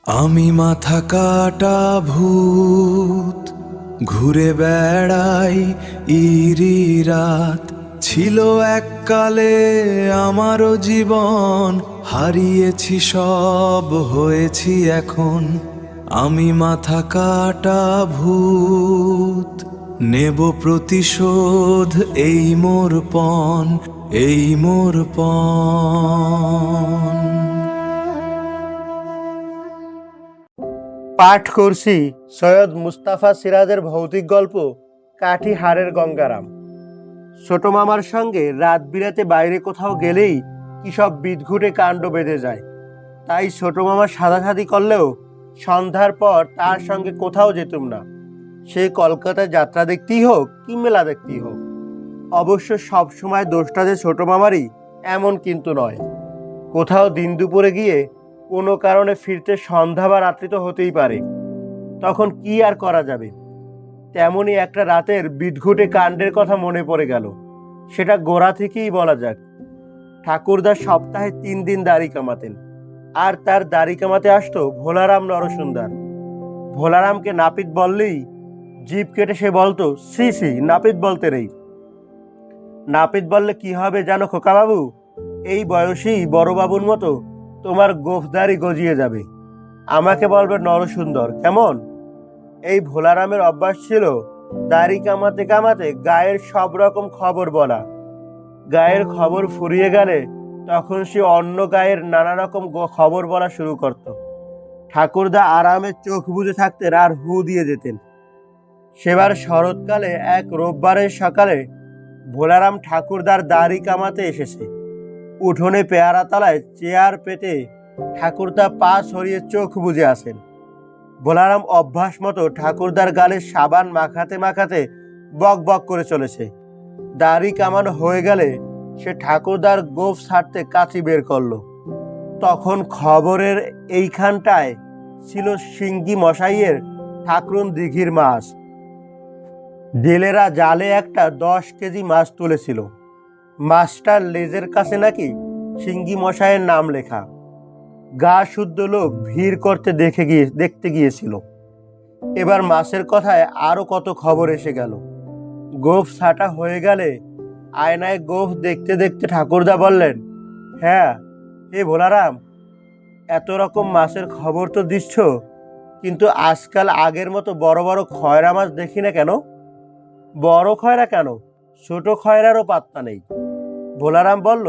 আমি মাথা কাটা ভূত, ঘুরে বেড়াই ইরি রাত। ছিল এককালে আমারও জীবন, হারিয়েছি সব, হয়েছি এখন আমি মাথা কাটা ভূত। নেব প্রতিশোধ, এই মোর পণ, এই মোর পণ। পাঠ করছি সৈয়দ মুস্তাফা সিরাজের ভৌতিক গল্প কাঠিহারের গঙ্গারাম। ছোট মামার সঙ্গে রাত বিরাতে বাইরে কোথাও গেলেই কি সব বিদঘুটে কাণ্ড বেঁধে যায়। তাই ছোট মামা সাদাসাদি করলেও সন্ধ্যার পর তার সঙ্গে কোথাও যেতুম না। সে কলকাতায় যাত্রা দেখতেই হোক কি মেলা দেখতেই হোক। অবশ্য সব সময় দোষটা যে ছোট মামারই এমন কিন্তু নয়। কোথাও দিন দুপুরে গিয়ে কোনো কারণে ফিরতে সন্ধ্যা বা রাত্রি তো হতেই পারে, তখন কি আর করা যাবে। তেমনই একটা রাতের বিদঘুটে কাণ্ডের কথা মনে পড়ে গেল। সেটা গোড়া থেকেই বলা যাক। ঠাকুরদা সপ্তাহে 3 দিন দাড়ি কামাতেন, আর তার দাড়ি কামাতে আসতো ভোলারাম নরসুন্দর। ভোলারামকে নাপিত বললেই জিভ কেটে সে বলতো, সি সি, নাপিত বলতে নেই। নাপিত বললে কি হবে জানো খোকাবাবু, এই বয়সেই বড়বাবুর মতো তোমার গোফদারি গজিয়ে যাবে। আমাকে বলবে নরসুন্দর, কেমন? এই ভোলারামের অভ্যাস ছিল দাড়ি কামাতে কামাতে গায়ের সব রকম খবর বলা। গায়ের খবর ফুরিয়ে গেলে তখন সে অন্য গায়ের নানা রকম খবর বলা শুরু করত। ঠাকুরদা আরামে চোখ বুজে থাকতেন আর হু দিয়ে যেতেন। সেবার শরৎকালে এক রোববারের সকালে ভোলারাম ঠাকুরদার দাড়ি কামাতে এসেছে। উঠোনে পেয়ারা তলায় চেয়ার পেতে ঠাকুরদা পা সরিয়ে চোখ বুজে আসেন। ভোলারাম অভ্যাস মতো ঠাকুরদার গালে সাবান মাখাতে মাখাতে বক বক করে চলেছে। দাড়ি কামানো হয়ে গেলে সে ঠাকুরদার গোঁফ ছাড়তে কাঁচি বের করলো। তখন খবরের এইখানটায় ছিল সিঙ্গি মশাইয়ের ঠাকরুন দিঘির মাছ। জেলেরা জালে একটা 10 কেজি মাছ তুলেছিল। মাছটার লেজের কাছে নাকি সিঙ্গি মশাইয়ের নাম লেখা। গা শুদ্ধ লোক ভিড় করতে দেখতে গিয়েছিল। এবার মাছের কথায় আরো কত খবর এসে গেল। গোঁফ ছাটা হয়ে গেলে আয়নায় গোঁফ দেখতে দেখতে ঠাকুরদা বললেন, হ্যাঁ হে ভোলারাম, এত রকম মাছের খবর তো দিচ্ছ, কিন্তু আজকাল আগের মতো বড় বড় খয়রা মাছ দেখি না কেন? বড় খয়রা কেন, ছোট খয়রারও পাত্তা নেই। ভোলারাম বলল,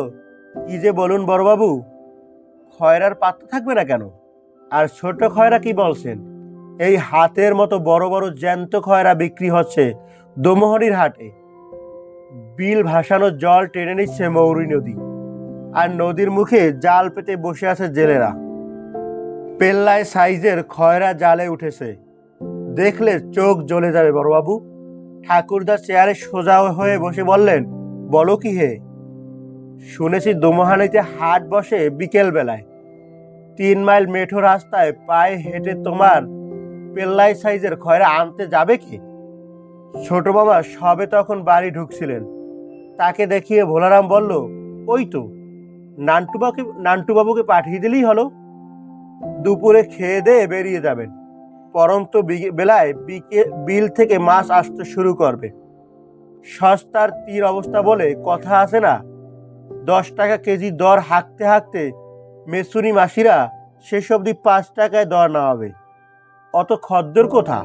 কি যে বলুন বড়বাবু, খয়রার পাত্তা থাকবে না কেন? আর ছোট খয়রা কি বলছেন? এই হাতের মতো বড় বড় জ্যান্ত খয়রা বিক্রি হচ্ছে দোমোহরির হাটে। বিল ভাসানো জল টেনে নিচ্ছে মৌরি নদী, আর নদীর মুখে জাল পেতে বসে আছে জেলেরা। পেল্লায় সাইজের খয়রা জালে উঠেছে, দেখলে চোখ জ্বলে যাবে বড়বাবু। ঠাকুরদা চেয়ারে সোজা হয়ে বসে বললেন, বলো কি হে? শুনেছি দোমোহানিতে হাট বসে বিকেল বেলায়। 3 মাইল মেঠো রাস্তায় পায়ে হেঁটে তোমার পেল্লাই সাইজের খয়রা আনতে যাবে কি? ছোট মামা সবে তখন বাড়ি ঢুকছিলেন। তাকে দেখিয়ে ভোলারাম বলল, ওই তো, নান্টুবাবুকে পাঠিয়ে দিলেই হলো। দুপুরে খেয়ে দিয়ে বেরিয়ে যাবেন। পরন্ত বেলায় বিল থেকে মাছ আসতে শুরু করবে। সস্তার তীর অবস্থা বলে কথা আছে না? 10 টাকা কেজি দর হাঁকতে হাঁকতে মেসুরি মাসিরা শেষ অবধি 5 টাকায় দর নামাবে। অত খদ্দের কোথা?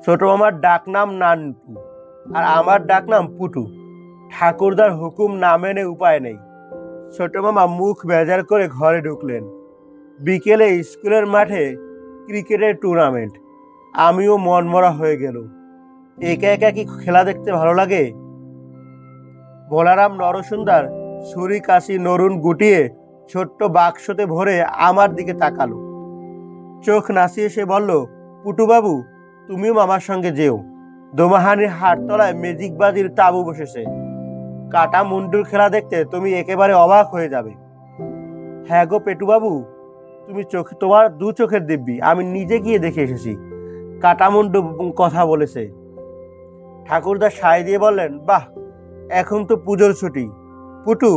ছোট মামার ডাক নাম নান্টু, আর আমার ডাক নাম পুটু। ঠাকুরদার হুকুম না মেনে উপায় নেই। ছোট মামা মুখ বেজার করে ঘরে ঢুকলেন। বিকেলে স্কুলের মাঠে ক্রিকেটের টুর্নামেন্ট। আমিও মনমরা হয়ে গেল। একা একা কি খেলা দেখতে ভালো লাগে? ভোলারাম নরসুন্দর ছুরি কাশি নরুন গুটিয়ে ছোট্ট বাক্সতে ভরে আমার দিকে তাকালো। চোখ নাচিয়ে সে বলল, পুটুবাবু, তুমিও মামার সঙ্গে যেও। দোমাহানির হাটতলায় ম্যাজিক বাজির তাঁবু বসেছে। কাটা মুন্ডুর খেলা দেখতে তুমি একেবারে অবাক হয়ে যাবে। হ্যাঁ গো পেটুবাবু, তোমার 2 চোখের দিব্যি, আমি নিজে গিয়ে দেখে এসেছি। কাটামুন্ডু কথা বলেছে। ঠাকুরদা সায় দিয়ে বললেন, বাহ, এখন তো পুজোর ছুটি। পুটু,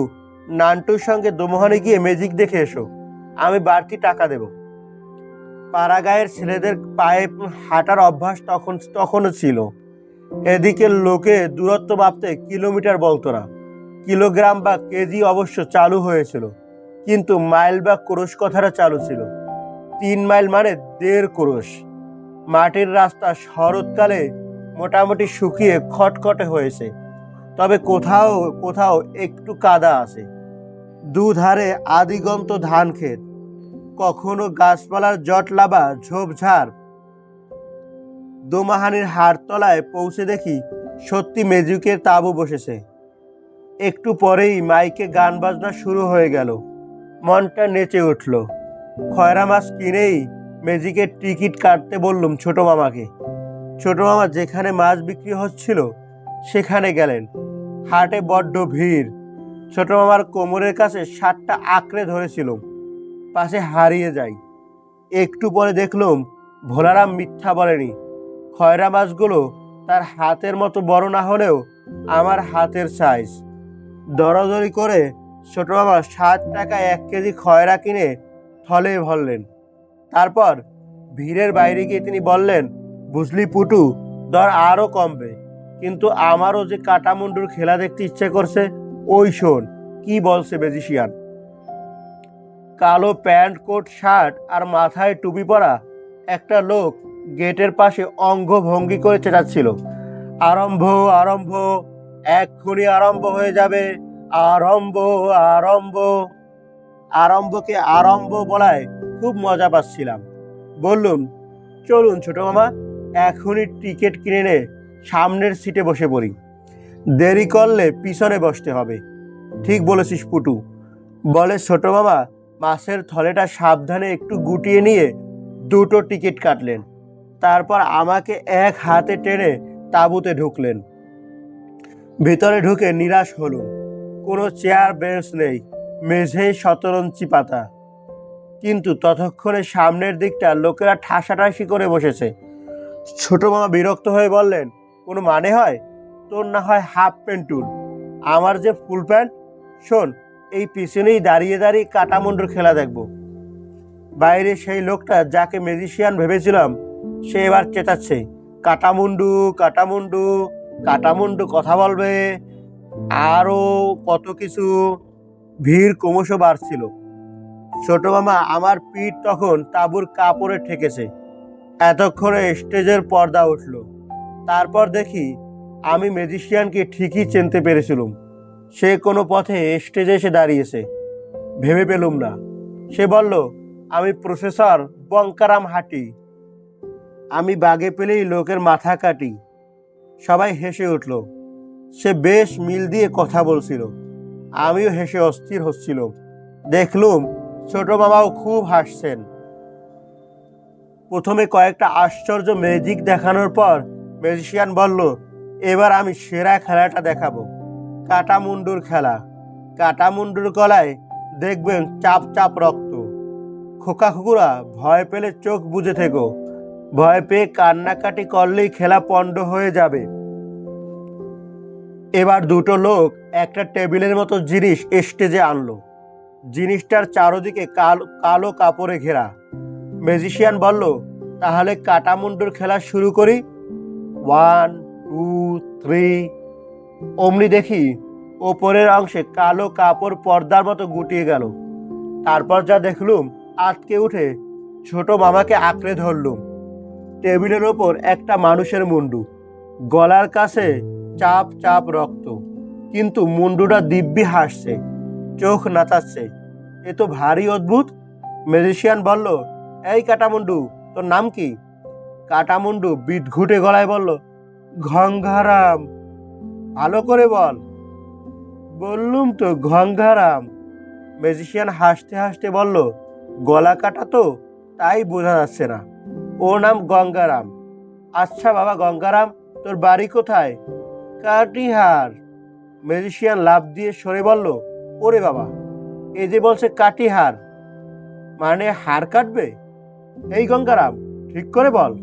নান্টুর সঙ্গে দোমোহানি গিয়ে ম্যাজিক দেখে এসো, আমি বাড়তি টাকা দেব। পাড়াগাঁয়ের ছেলেদের পায়ে হাঁটার অভ্যাস তখনও ছিল। এদিকে লোকে দূরত্ব মাপতে কিলোমিটার বলতো না, কিলোগ্রাম বা কেজি অবশ্য চালু হয়েছিল, কিন্তু মাইল বা ক্রোশ কথাটা চালু ছিল। 3 মাইল মানে 1.5 ক্রোশ। মাটির রাস্তা শরৎকালে মোটামুটি শুকিয়ে খটখটে হয়েছে, তবে কোথাও কোথাও একটু কাদা আছে। দুধারে আদিগন্ত ধান ক্ষেত, কখনো গাছপালার জটলাবা ঝোপঝাড়। দোমাহানির হাড়তলায় পৌঁছে দেখি সত্যি ম্যাজিকের তাঁবু বসেছে। একটু পরেই মাইকে গান বাজনা শুরু হয়ে গেল। মনটা নেচে উঠল। খয়রা মাছ কিনেই ম্যাজিকের টিকিট কাটতে বললুম ছোট মামাকে। ছোট মামা যেখানে মাছ বিক্রি হচ্ছিল সেখানে গেলেন। হাটে বড্ড ভিড়। ছোট মামার কোমরের কাছে শার্টটা আঁকড়ে ধরেছিল, পাশে হারিয়ে যাই। একটু পরে দেখলুম ভোলারাম মিথ্যা বলেনি। খয়রা মাছগুলো তার হাতের মতো বড় না হলেও আমার হাতের সাইজ। দরাদরি করে ছোট মামা 60 টাকায় 1 কেজি খয়রা কিনে থলে ভরলেন। তারপর ভিড়ের বাইরে গিয়ে তিনি বললেন, বুঝলি পুটু, দর আরও কমবে, কিন্তু আমারও যে কাটামুন্ডুর খেলা দেখতে ইচ্ছে করছে। ওই শোন কি বলছে ম্যাজিশিয়ান। কালো প্যান্ট কোট শার্ট আর মাথায় টুপি পরা একটা লোক গেটের পাশে অঙ্গভঙ্গি করে চেঁচাচ্ছিল, আরম্ভ আরম্ভ, এক্ষুনি আরম্ভ হয়ে যাবে, আরম্ভ আরম্ভ। আরম্ভকে আরম্ভ বলায় খুব মজা পাচ্ছিলাম। বললুম, চলুন ছোট মামা, এখনই টিকিট কিনে নে, সামনের সিটে বসে পড়ি। দেরি করলে পিছনে বসতে হবে। ঠিক বলেছিস পুটু, বলে ছোট মামা মাছের থলেটা সাবধানে একটু গুটিয়ে নিয়ে 2টো টিকিট কাটলেন। তারপর আমাকে এক হাতে টেনে তাঁবুতে ঢুকলেন। ভিতরে ঢুকে নিরাশ হলুম। কোনো চেয়ার বেঞ্চ নেই, মেঝেই শতরঞ্চি পাতা। কিন্তু ততক্ষণে সামনের দিকটা লোকেরা ঠাসাঠাসি করে বসেছে। ছোট মামা বিরক্ত হয়ে বললেন, কোনো মানে হয়? তোর না হয় হাফ প্যান্ট টুল, আমার যে ফুল প্যান্ট। শোন, এই পিছনেই দাঁড়িয়ে দাঁড়িয়ে কাটামুন্ডুর খেলা দেখব। বাইরে সেই লোকটা যাকে ম্যাজিশিয়ান ভেবেছিলাম সে এবার চেঁচাচ্ছে, কাটামুন্ডু কাটামুন্ডু, কাটামুন্ডু কথা বলবে, আরও কত কিছু। ভিড় ক্রমশ বাড়ছিল। ছোট মামা আমার পিঠ তখন তাঁবুর কাপড়ে ঠেকেছে। এতক্ষণে স্টেজের পর্দা উঠল। তারপর দেখি আমি ম্যাজিশিয়ানকে ঠিকই চিনতে পেরেছিলুম। সে কোনো পথে স্টেজে এসে দাঁড়িয়েছে। ভেবে পেলুম না। সে বলল, আমি প্রফেসর বঙ্কারাম হাটি। আমি বাগে পেলেই লোকের মাথা কাটি। সবাই হেসে উঠল। সে বেশ মিল দিয়ে কথা বলছিল। আমিও হেসে অস্থির হচ্ছিলাম। দেখলুম ছোট মামাও খুব হাসছেন। প্রথমে কয়েকটা আশ্চর্য ম্যাজিক দেখানোর পর ম্যাজিশিয়ান বলল, এবার আমি সেরা খেলাটা দেখাবো, কাটামুন্ডুর খেলা। কাটামুন্ডুর গলায় দেখবেন চাপ চাপ রক্ত। খোকা খুকুরা ভয় পেলে চোখ বুজে থেকো, ভয় পেয়ে কান্নাকাটি করলেই খেলা পণ্ড হয়ে যাবে। এবার 2টো লোক একটা টেবিলের মতো জিনিস স্টেজে আনলো। জিনিসটার চারদিকে কালো কালো কাপড়ে ঘেরা। ম্যাজিশিয়ান বলল, তাহলে কাটামুন্ডুর খেলা শুরু করি। 1 2 3। অমনি দেখি ওপরের অংশে কালো কাপড় পর্দার মতো গুটিয়ে গেল। তারপর যা দেখলুম, আটকে উঠে ছোট মামাকে আঁকড়ে ধরলুম। টেবিলের ওপর একটা মানুষের মুন্ডু, গলার কাছে চাপ চাপ রক্ত, কিন্তু মুন্ডুটা দিব্যি হাসছে, চোখ নাচাচ্ছে। এ তো ভারী অদ্ভুত। ম্যাজিশিয়ান বলল, এই কাটামুন্ডু, তোর নাম কি? কাটামুন্ডু বিদঘুটে গলায় বলল, গঙ্গারাম। ভালো করে বল। বললুম তো, গঙ্গারাম। ম্যাজিশিয়ান হাসতে হাসতে বলল, গলা কাটা তো, তাই বোঝা যাচ্ছে না। ওর নাম গঙ্গারাম। আচ্ছা বাবা গঙ্গারাম, তোর বাড়ি কোথায়? কাটিহার। ম্যাজিশিয়ান লাফ দিয়ে সরে বলল, ওরে বাবা, এ যে বলছে কাটিহার, মানে হাড় কাটবে? এই গঙ্গারাম, ঠিক করে বল।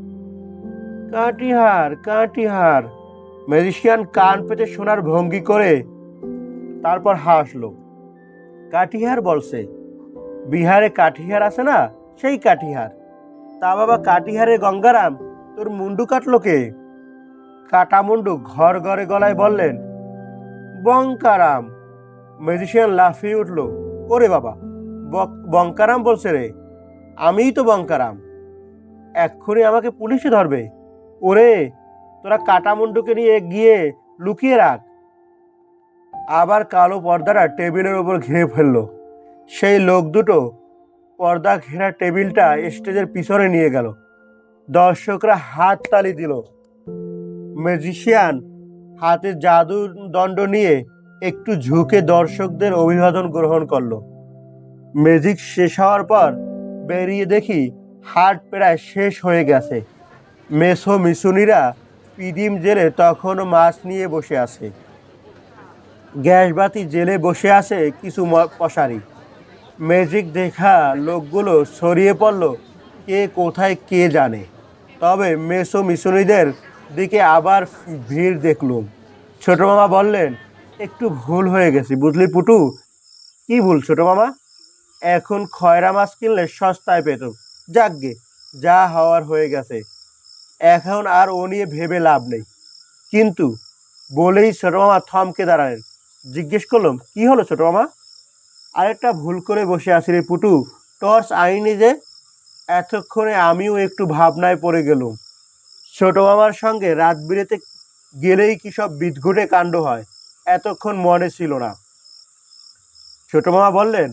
কাটিহার কাটিহার। ম্যাজিশিয়ান কান পেতে শোনার ভঙ্গি করে তারপর হাসলো। কাটিহার বলছে, বিহারে কাটিহার আছে না, সেই কাটিহার। তা বাবা কাটিহারে গঙ্গারাম, তোর মুন্ডু কাটলো কে? কাটা মুন্ডু ঘর ঘরে গলায় বললেন, বঙ্কারাম। ম্যাজিশিয়ান লাফিয়ে উঠল, ওরে বাবা, বঙ্কারাম বলছে রে? আমিই তো বঙ্কারাম। এক্ষুনি আমাকে পুলিশে ধরবে। ওরে, তোরা কাটা মুন্ডুকে নিয়ে গিয়ে লুকিয়ে রাখ। আবার কালো পর্দাটা টেবিলের ওপর ঘিরে ফেললো। সেই লোক দুটো পর্দা ঘেরা টেবিলটা স্টেজের পিছনে নিয়ে গেল। দর্শকরা হাত তালি দিল। ম্যাজিশিয়ান হাতে জাদুর দণ্ড নিয়ে একটু ঝুঁকে দর্শকদের অভিবাদন গ্রহণ করলো। ম্যাজিক শেষ হওয়ার পর বেরিয়ে দেখি হাট প্রায় শেষ হয়ে গেছে। মেসো মিশুনিরা পিদিম জেলে তখনও মাছ নিয়ে বসে আছে। গ্যাসবাতি জেলে বসে আছে কিছু পশারি। ম্যাজিক দেখা লোকগুলো ছড়িয়ে পড়ল কে কোথায় কে জানে। তবে মেসো মিশনীদের দিকে আবার ভিড় দেখলুম। ছোট মামা বললেন, একটু ভুল হয়ে গেছে বুঝলি পুটু। কি ভুল ছোট মামা? এখন খয়রা মাছ কিনলে সস্তায় পেত। যাকগে, যা হওয়ার হয়ে গেছে, এখন আর ও নিয়ে ভেবে লাভ নেই। কিন্তু বলেই ছোট মামা থমকে দাঁড়ালেন। জিজ্ঞেস করলাম, কি হলো ছোট মামা? আরেকটা ভুল করে বসে আছি রে পুটু, টর্চ আইনি যে। এতক্ষণে আমিও একটু ভাবনায় পড়ে গেলুম। ছোট মামার সঙ্গে রাত বিরেতে গেলেই কি সব বিদঘুটে কাণ্ড হয়, এতক্ষণ মনে ছিল না। ছোট মামা বললেন,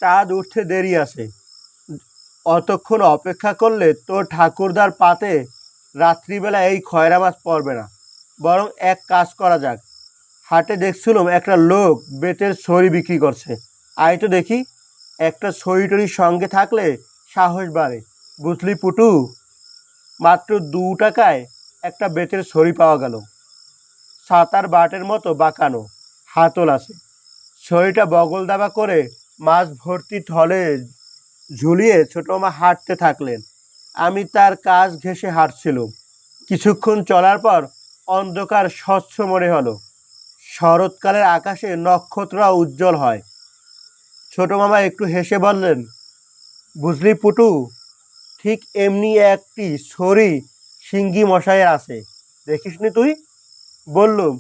চাঁদ উঠতে দেরি আছে, অতক্ষণ অপেক্ষা করলে তোর ঠাকুরদার পাতে রাত্রিবেলা এই খয়রা মাছ পড়বে না। বরং এক কাজ করা যাক, হাটে দেখছিলাম একটা লোক বেতের ছড়ি বিক্রি করছে। আয় তো দেখি, একটা ছড়ি টড়ির সঙ্গে থাকলে সাহস বাড়ে বুঝলি পুটু। মাত্র 2 টাকায় একটা বেতের ছড়ি পাওয়া গেল। সাতার বাটের মতো বাঁকানো, হাতল আছে। ছড়িটা বগল দাবা করে মাছ ভর্তি থলে ঝুলিয়ে ছোট মা হাঁটতে থাকলেন। আমি তার কাজ ঘেঁষে হাঁটছিলাম। কিছুক্ষণ চলার পর অন্ধকার স্বচ্ছ মনে হলো। শরৎকালের আকাশে নক্ষত্র উজ্জ্বল হয়। ছোট মামা একটু হেসে বললেন, বুঝলি পুটু, ঠিক এমনি একটি ছড়ি সিঙ্গি মশাইয়ের আছে, দেখিসনি তুই? বললুম,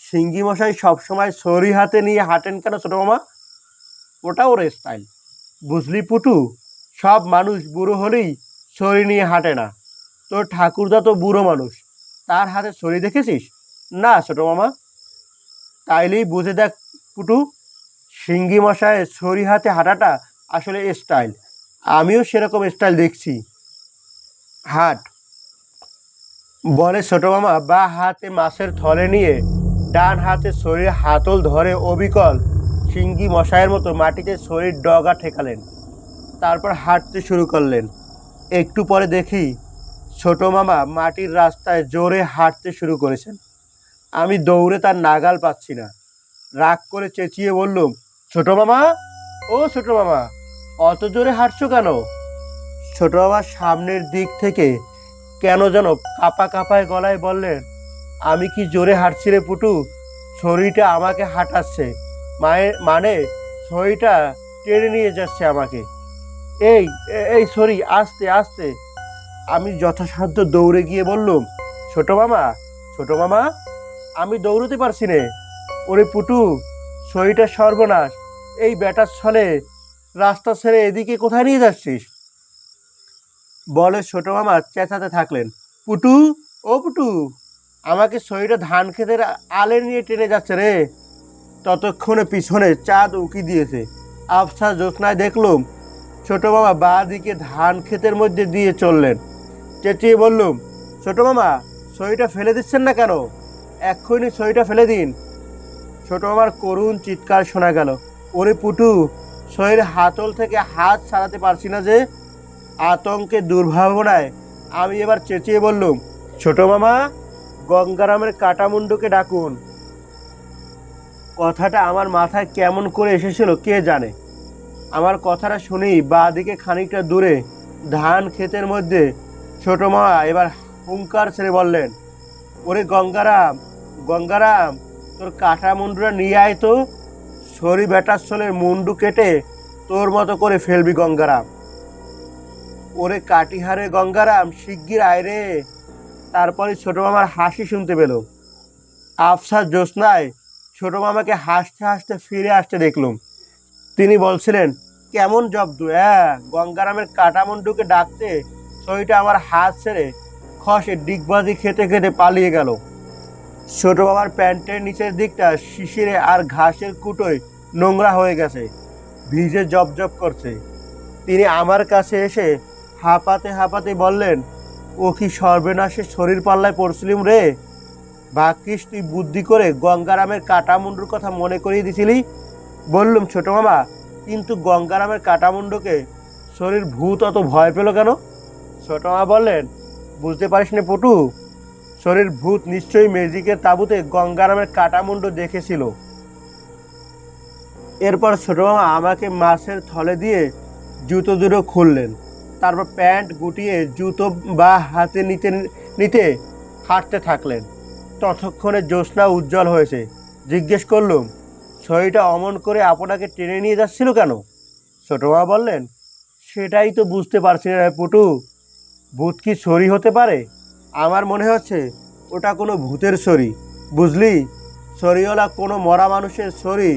সিঙ্গি মশাই সবসময় ছড়ি হাতে নিয়ে হাঁটেন কেন ছোট মামা? ওটা ওর স্টাইল। বুঝলি পুটু, সব মানুষ বুড়ো হলেই ছড়ি নিয়ে হাঁটে না। তোর ঠাকুরদা তো বুড়ো মানুষ, তার হাতে ছড়ি দেখেছিস? না ছোট মামা। তাইলেই বুঝে দেখ পুটু, সিঙ্গি মশাইয়ের ছড়ি হাতে হাঁটাটা আসলে স্টাইল। আমিও সেরকম স্টাইল দেখছি। হাট বলে ছোট মামা বা হাতে মাছের থলে নিয়ে ডান হাতে ছড়ির হাতল ধরে অবিকল সিঙ্গি মশাইয়ের মতো মাটিতে ছড়ির ডগা ঠেকালেন। তারপর হাঁটতে শুরু করলেন। একটু পরে দেখি ছোট মামা মাটির রাস্তায় জোরে হাঁটতে শুরু করেছেন। আমি দৌড়ে তার নাগাল পাচ্ছি না। রাগ করে চেঁচিয়ে বললুম, ছোট মামা, ও ছোট মামা, অত জোরে হাঁটছো কেন? ছোট মামা সামনের দিক থেকে কেন যেন কাঁপা কাঁপায় গলায় বললেন, আমি কি জোরে হাঁটছি রে পুটু, ছড়িটা আমাকে হাঁটাচ্ছে, মানে ছড়িটা টেনে নিয়ে যাচ্ছে আমাকে। এই এই ছড়ি, আস্তে আস্তে। আমি যথাসাধ্য দৌড়ে গিয়ে বললুম, ছোট মামা, ছোট মামা, আমি দৌড়তে পারছি নে। ওরে পুটু, ছড়িটা সর্বনাশ, এই ব্যাটার ছলে রাস্তা ছেড়ে এদিকে কোথায় নিয়ে যাচ্ছিস? বলে ছোট মামা চেঁচাতে থাকলেন, পুটু, ও পুটু, আমাকে ছড়িটা ধান ক্ষেতের আলে নিয়ে টেনে যাচ্ছে রে। ততক্ষণে পিছনে চাঁদ উকি দিয়েছে। আবছা জ্যোৎস্নায় দেখলুম ছোট মামা বাঁ দিকে ধান ক্ষেতের মধ্যে দিয়ে চললেন। চেঁচিয়ে বললুম, ছোট মামা, ছড়িটা ফেলে দিচ্ছেন না কেন? এক্ষুনি ছড়িটা ফেলে দিন। ছোট মামার করুণ চিৎকার শোনা গেল, ওরে পুটু, ছড়ির হাতল থেকে হাত ছাড়াতে পারছি না যে। আতঙ্কে দুর্ভাবনায় আমি এবার চেঁচিয়ে বললুম, ছোট মামা, গঙ্গারামের কাটামুন্ডুকে ডাকুন। কথাটা আমার মাথায় কেমন করে এসেছিল কে জানে। আমার কথাটা শুনেই বাঁ দিকে খানিকটা দূরে ধান ক্ষেতের মধ্যে ছোট মামা এবার হুঙ্কার ছেড়ে বললেন, ওরে গঙ্গারাম, গঙ্গারাম, তোর কাটা মুন্ডুরা নিয়ে আয় তো, ছড়ি বেটার ছলের মুন্ডু কেটে তোর মতো করে ফেলবি গঙ্গারাম। ওরে কাটিহারে গঙ্গারাম, শিগগির আয় রে। তারপরে ছোট মামার হাসি শুনতে পেল। আফসা জ্যোৎস্নায় ছোট মামাকে হাসতে হাসতে ফিরে আসতে দেখলুম। তিনি বলছিলেন, কেমন জব্দ গঙ্গারামের কাটামুন্ডুকে ডাকতে ছইটা আমার হাত ছেড়ে খসে ডিগবাজি খেতে খেতে পালিয়ে গেল। ছোট বাবার প্যান্টের নিচের দিকটা শিশিরে আর ঘাসের কুটোয় নোংরা হয়ে গেছে, ভিজে জবজব করছে। তিনি আমার কাছে এসে হাঁপাতে হাঁপাতে বললেন, ও কি সর্বনাশের শরীর পাল্লায় পড়ছিলিম রে। ভাগ্যিস তুই বুদ্ধি করে গঙ্গারামের কাটামুন্ডুর কথা মনে করিয়ে দিছিলি। বললুম, ছোট মামা, কিন্তু গঙ্গারামের কাটামুন্ডুকে শরীর ভূত অত ভয় পেল কেন? ছোট মামা বললেন, বুঝতে পারিস নে পটু, শরীর ভূত নিশ্চয়ই ম্যাজিকের তাঁবুতে গঙ্গারামের কাটামুন্ডু দেখেছিল। এরপর ছোট মামা আমাকে মাছের থলে দিয়ে জুতো দুটো খুললেন। তারপর প্যান্ট গুটিয়ে জুতো বা হাতে নিতে নিতে হাঁটতে থাকলেন। ততক্ষণে জ্যোৎস্না উজ্জ্বল হয়েছে। জিজ্ঞেস করলুম, ছড়িটা অমন করে আপনাকে টেনে নিয়ে যাচ্ছিল কেন? ছোট মামা বললেন, সেটাই তো বুঝতে পারছি না পুটু। ভূত কি ছড়ি হতে পারে? আমার মনে হচ্ছে ওটা কোনো ভূতের ছড়ি, বুঝলি। ছড়িওয়ালা কোনো মরা মানুষের ছড়ি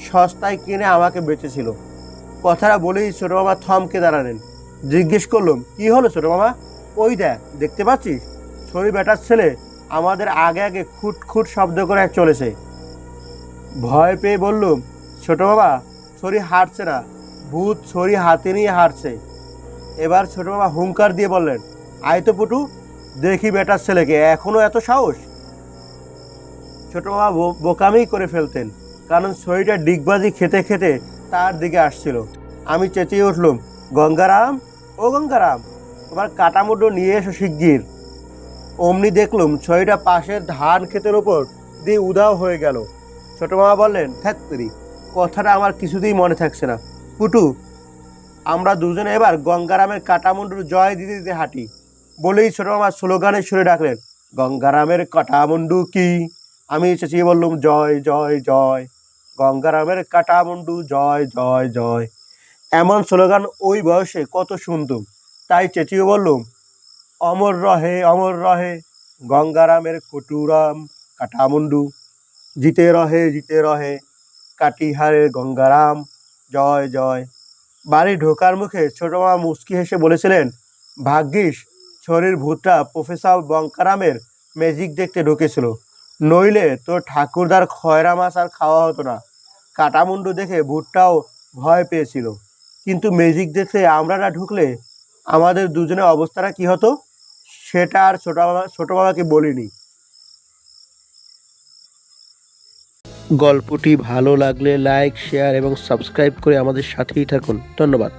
সস্তায় কিনে আমাকে বেচেছিল। কথাটা বলেই ছোট মামা থমকে দাঁড়ালেন। জিজ্ঞেস করলুম, কি হলো ছোট মামা? ওই দেখ, দেখতে পাচ্ছিস? ছড়ি বেটার ছেলে আমাদের আগে আগে খুট খুট শব্দ করে চলেছে। ভয় পেয়ে বললুম, ছোট বাবা, ছড়ি হাঁটছে না, ভূত ছড়ি হাতে নিয়ে হাঁটছে। এবার ছোট বাবা হুঙ্কার দিয়ে বললেন, আয় তো পুটু, দেখি বেটার ছেলেকে, এখনো এত সাহস। ছোট বাবা বোকামি করে ফেলতেন, কারণ ছড়িটা ডিগবাজি খেতে খেতে তার দিকে আসছিল। আমি চেঁচিয়ে উঠলুম, গঙ্গারাম, ও গঙ্গারাম, তোমার কাটামুডো নিয়ে এসো শিগগির। অমনি দেখলুম ছড়িটা পাশের ধান ক্ষেতের ওপর দিয়ে উধাও হয়ে গেল। ছোট মামা বললেন, ধ্যাত্তেরি, কথাটা আমার কিছুতেই মনে থাকছে না। পুটু, আমরা দুজনে এবার গঙ্গারামের কাটামুন্ডুর জয় দিতে দিতে হাঁটি। বলেই ছোট মামা স্লোগানের সুরে ডাকলেন, গঙ্গারামের কাটামুন্ডু কি? আমি চেঁচিয়ে বললুম, জয় জয় জয়, গঙ্গারামের কাটামুন্ডু জয় জয় জয়। এমন স্লোগান ওই বয়সে কত শুনতুম, তাই চেঁচিয়ে বললুম, অমর রহে গঙ্গারামের কটুরাম কাটামুন্ডু, জিতে রহে কাটিহারের গঙ্গারাম, জয় জয়। বাড়ি ঢোকার মুখে ছোট মামা মুচকি হেসে বলেছিলেন, ভাগ্যিস ছড়ির ভূতটা প্রফেসর বঙ্কারামের ম্যাজিক দেখতে ঢুকেছিল, নইলে তোর ঠাকুরদার খয়রা মাছ আর খাওয়া হতো না। কাটামুন্ডু দেখে ভূতটাও ভয় পেয়েছিল, কিন্তু ম্যাজিক দেখে আমরা না ঢুকলে আমাদের দুজনের অবস্থাটা কি হতো সেটা আর ছোট মামাকে বলিনি। গল্পটি ভালো লাগলে লাইক, শেয়ার এবং সাবস্ক্রাইব করে আমাদের সাথেই থাকুন। ধন্যবাদ।